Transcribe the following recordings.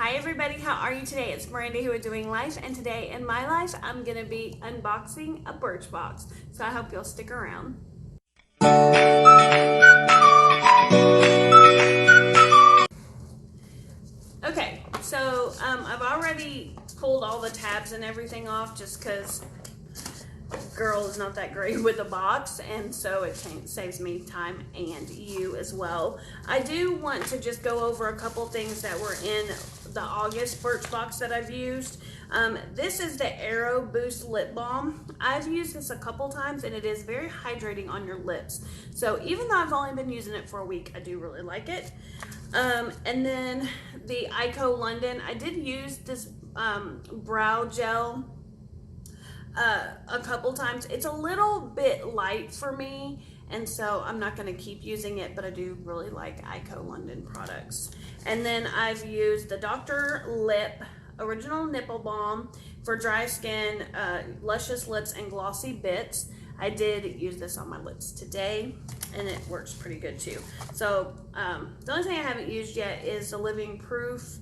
Hi everybody, how are you today? It's Miranda here with Doing Life, and today in my life I'm going to be unboxing a Birchbox, so I hope you'll stick around. Okay, so I've already pulled all the tabs and everything off just because girl is not that great with the box, and so it saves me time and you as well. I do want to just go over a couple things that were in the August Birchbox that I've used. This is the Aero Boost Lip Balm. I've used this a couple times and it is very hydrating on your lips. So even though I've only been using it for a week, I do really like it. And then the Ico London. I did use this brow gel a couple times. It's a little bit light for me, and so I'm not going to keep using it, but I do really like Ico London products. And then I've used the Dr. Lip Original Nipple Balm for dry skin, luscious lips, and glossy bits. I did use this on my lips today, and it works pretty good too. So the only thing I haven't used yet is the Living Proof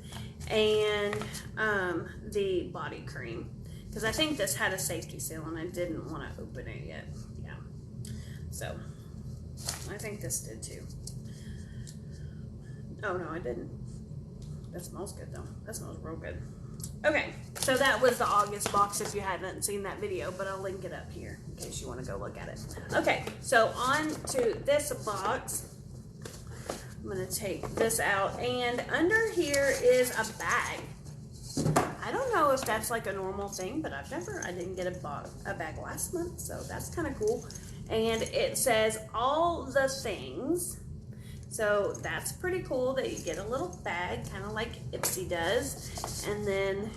and the body cream, because I think this had a safety seal and I didn't want to open it yet. Yeah, so I think this did too. Oh no, I didn't. That smells good though. That smells real good. Okay, so that was the August box if you haven't seen that video, but I'll link it up here in case you want to go look at it. Okay, so on to this box. I'm going to take this out, and under here is a bag. I don't know if that's like a normal thing, but I didn't get a bag last month, so that's kind of cool. And it says all the things. So that's pretty cool that you get a little bag, kind of like Ipsy does. And then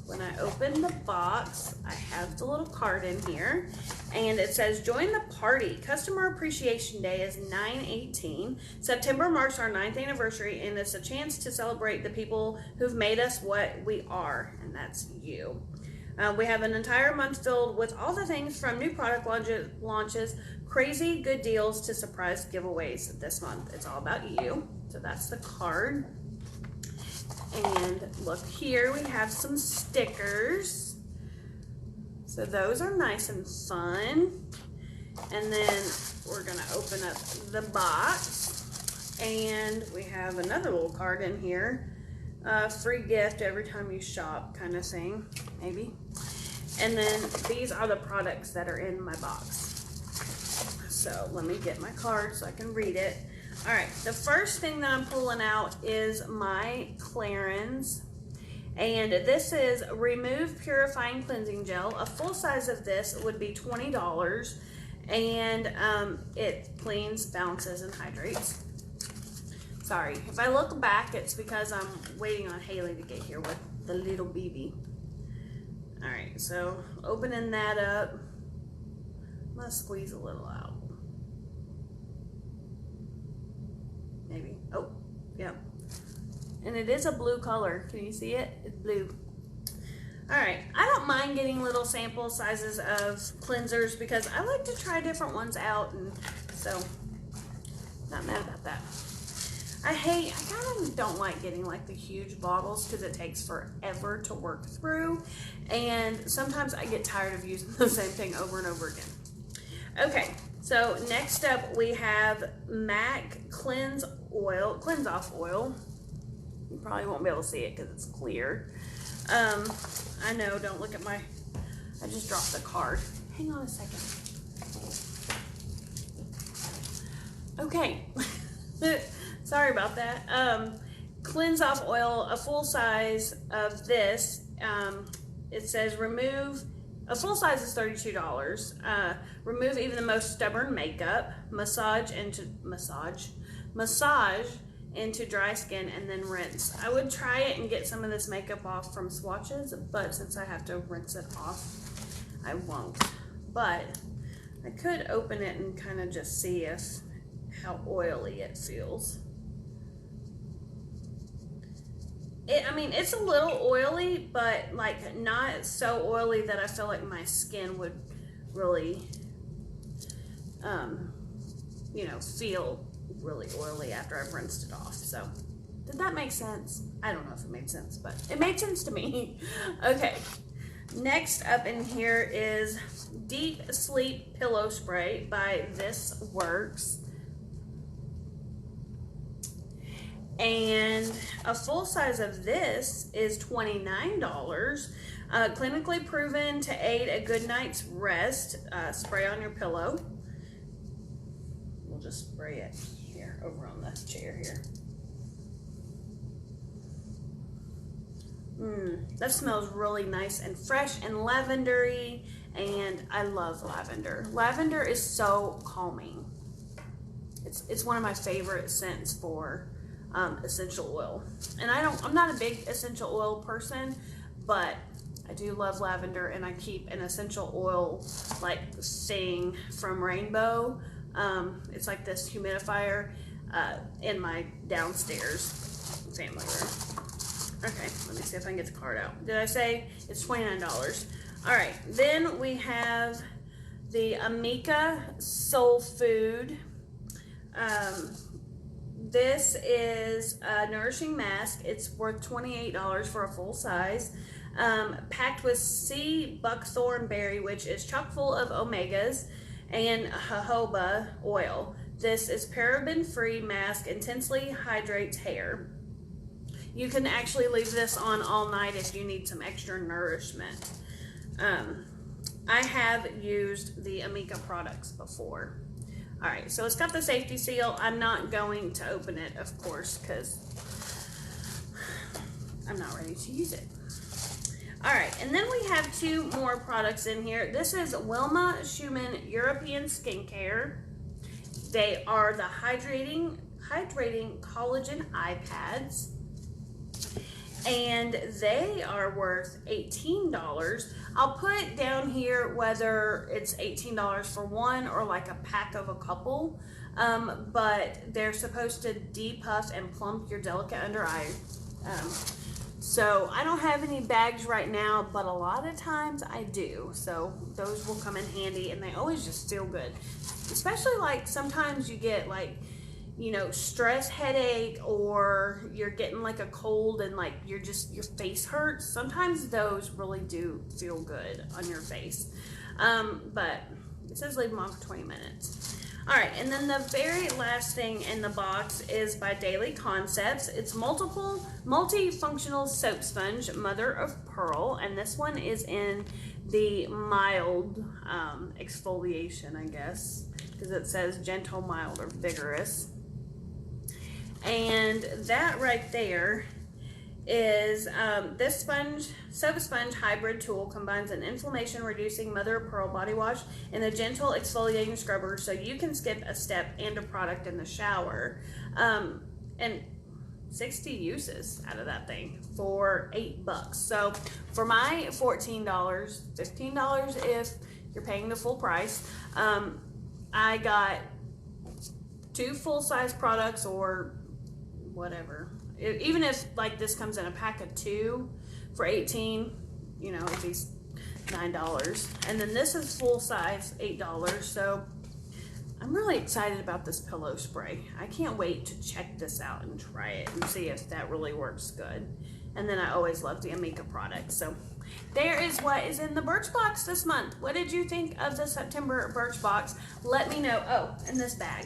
when I open the box, I have the little card in here. And it says, join the party. Customer Appreciation Day is 9/18. September marks our 9th anniversary, and it's a chance to celebrate the people who've made us what we are, and that's you. We have an entire month filled with all the things from new product launches, crazy good deals to surprise giveaways this month. It's all about you. So that's the card. And look here, we have some stickers. So those are nice and fun. And then we're gonna open up the box, and we have another little card in here. Free gift every time you shop kind of thing, maybe. And then these are the products that are in my box. So let me get my card so I can read it. All right, the first thing that I'm pulling out is my Clarins. And this is Remove Purifying Cleansing Gel. A full size of this would be $20. And it cleans, balances, and hydrates. Sorry, if I look back, it's because I'm waiting on Haley to get here with the little baby. All right, so opening that up, I'm gonna squeeze a little out. Maybe, oh, yeah. And it is a blue color, can you see it? It's blue. All right, I don't mind getting little sample sizes of cleansers because I like to try different ones out, and so not mad about that. I kind of don't like getting like the huge bottles because it takes forever to work through, and sometimes I get tired of using the same thing over and over again. Okay, so next up we have MAC Cleanse Off Oil. You probably won't be able to see it because it's clear. I know, don't look at I just dropped the card. Hang on a second. Okay. Sorry about that. Cleanse Off Oil, a full size of this. It says a full size is $32. Remove even the most stubborn makeup. Massage into dry skin, and then rinse. I would try it and get some of this makeup off from swatches, but since I have to rinse it off, I won't. But I could open it and kind of just see how oily it feels. I mean, it's a little oily, but like not so oily that I feel like my skin would really, you know, feel really oily after I've rinsed it off. So Did that make sense? I don't know if it made sense, but it made sense to me. Okay. Next up in here is Deep Sleep Pillow Spray by This Works. And a full size of this is $29. Clinically proven to aid a good night's rest. Spray on your pillow. We'll just spray it here over on the chair here. That smells really nice and fresh and lavendery, and I love lavender. Lavender is so calming. It's one of my favorite scents for essential oil. And I'm not a big essential oil person, but I do love lavender, and I keep an essential oil like thing from Rainbow. It's like this humidifier in my downstairs family room. Okay, let me see if I can get the card out. Did I say it's $29? All right, then we have the Amika Soul Food. This is a nourishing mask. It's worth $28 for a full size. Packed with sea buckthorn berry, which is chock full of omegas, and jojoba oil. This is paraben-free mask, intensely hydrates hair. You can actually leave this on all night if you need some extra nourishment. I have used the Amika products before. All right, so it's got the safety seal. I'm not going to open it, of course, because I'm not ready to use it. All right, and then we have two more products in here. This is Wilma Schumann European Skincare. They are the hydrating collagen eye pads, and they are worth $18. I'll put down here whether it's $18 for one or like a pack of a couple, but they're supposed to depuff and plump your delicate under eye. So I don't have any bags right now, but a lot of times I do. So those will come in handy, and they always just feel good. Especially like sometimes you get like, you know, stress headache, or you're getting like a cold and like your face hurts. Sometimes those really do feel good on your face. But it says leave them on for 20 minutes. All right, and then the very last thing in the box is by Daily Concepts. It's multifunctional soap sponge, mother of pearl, and this one is in the mild exfoliation, I guess, because it says gentle, mild, or vigorous. And that right there is this soap sponge hybrid tool combines an inflammation reducing mother of pearl body wash and a gentle exfoliating scrubber, so you can skip a step and a product in the shower. And 60 uses out of that thing for $8. So for my $14, $15 if you're paying the full price, I got 2 full-size products, or whatever. Even if like this comes in a pack of 2 for $18, you know, it'd be $9. And then this is full size, $8. So I'm really excited about this pillow spray. I can't wait to check this out and try it and see if that really works good. And then I always love the Amika products. So there is what is in the Birchbox this month. What did you think of the September Birchbox? Let me know. Oh, and this bag.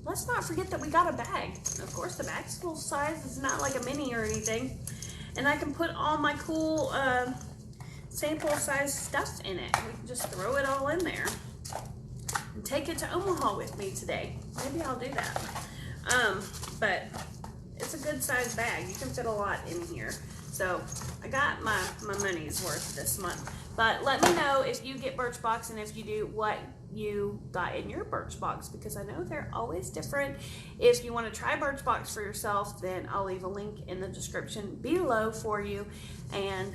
Let's not forget that we got a bag. Of course, the bag's full size. It's not like a mini or anything. And I can put all my cool sample size stuff in it. We can just throw it all in there and take it to Omaha with me today. Maybe I'll do that. But it's a good size bag. You can fit a lot in here. So I got my money's worth this month. But let me know if you get Birchbox, and if you do, what you got in your Birchbox, because I know they're always different. If you want to try Birchbox for yourself, then I'll leave a link in the description below for you. And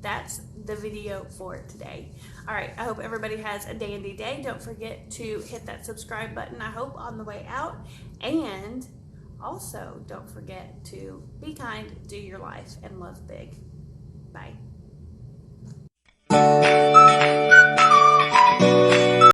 that's the video for today. All right, I hope everybody has a dandy day. Don't forget to hit that subscribe button, I hope, on the way out. And also, don't forget to be kind, do your life, and love big. Bye.